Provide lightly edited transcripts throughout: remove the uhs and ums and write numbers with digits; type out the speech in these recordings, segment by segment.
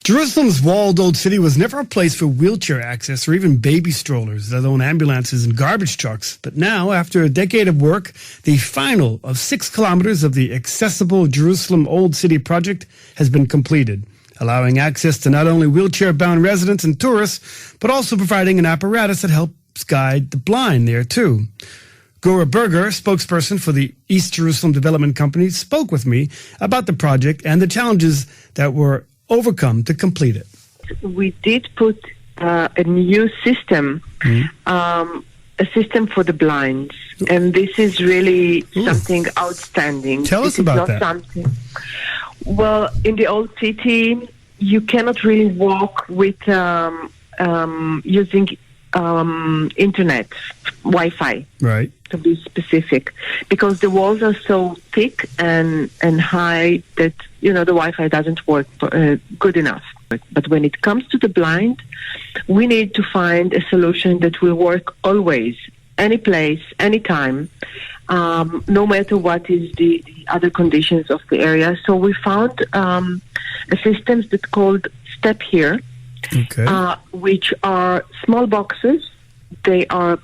Jerusalem's walled old city was never a place for wheelchair access or even baby strollers, let alone ambulances and garbage trucks. But now, after a decade of work, the final of 6 kilometers of the accessible Jerusalem Old City project has been completed, allowing access to not only wheelchair-bound residents and tourists, but also providing an apparatus that helps guide the blind there, too. Gura Berger, spokesperson for the East Jerusalem Development Company, spoke with me about the project and the challenges that were overcome to complete it. We did put a new system, a system for the blinds, and this is really something outstanding. Tell us about that. Well, in the old city, you cannot really walk with using internet, Wi-Fi. Right. To be specific, because the walls are so thick and high that, the Wi-Fi doesn't work good enough. But when it comes to the blind, we need to find a solution that will work always, any place, anytime, no matter what is the other conditions of the area. So we found a system that's called Step Here, which are small boxes. They are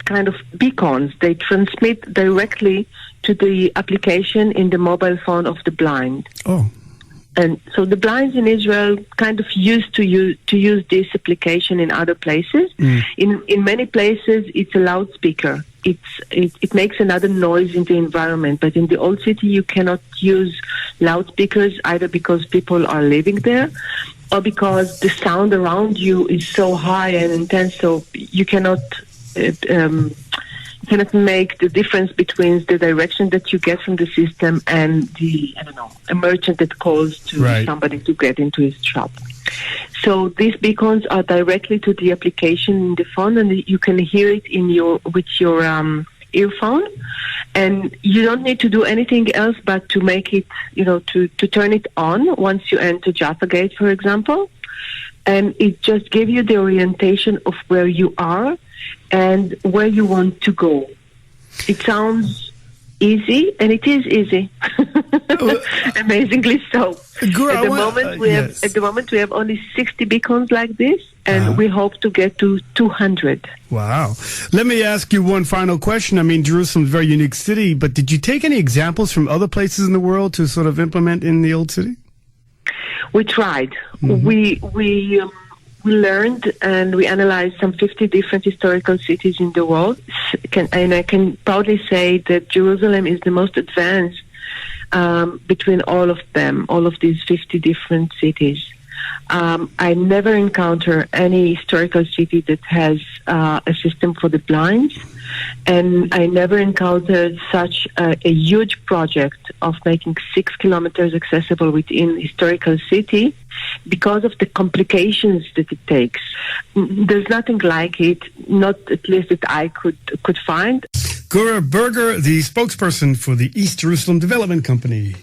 kind of beacons. They transmit directly to the application in the mobile phone of the blind. Oh. And so the blinds in Israel kind of used to use this application in other places. In many places, it's a loudspeaker. It makes another noise in the environment. But in the old city, you cannot use loudspeakers either because people are living there or because the sound around you is so high and intense, so you cannot make the difference between the direction that you get from the system and a merchant that calls to somebody to get into his shop. So these beacons are directly to the application in the phone, and you can hear it with your earphone, and you don't need to do anything else but to make it, to turn it on once you enter Jaffa Gate, for example, and it just gives you the orientation of where you are and where you want to go. It sounds easy, and it is easy. Amazingly so. Gura, at the moment we have only 60 beacons like this, and we hope to get to 200. Wow. Let me ask you one final question. I mean, Jerusalem's a very unique city, but did you take any examples from other places in the world to sort of implement in the old city? We tried. We learned and we analyzed some 50 different historical cities in the world. And I can proudly say that Jerusalem is the most advanced between all of them, all of these 50 different cities. I never encounter any historical city that has a system for the blinds, and I never encountered such a huge project of making 6 kilometers accessible within historical city because of the complications that it takes. There's nothing like it, not at least that I could find. Gura Berger, the spokesperson for the East Jerusalem Development Company.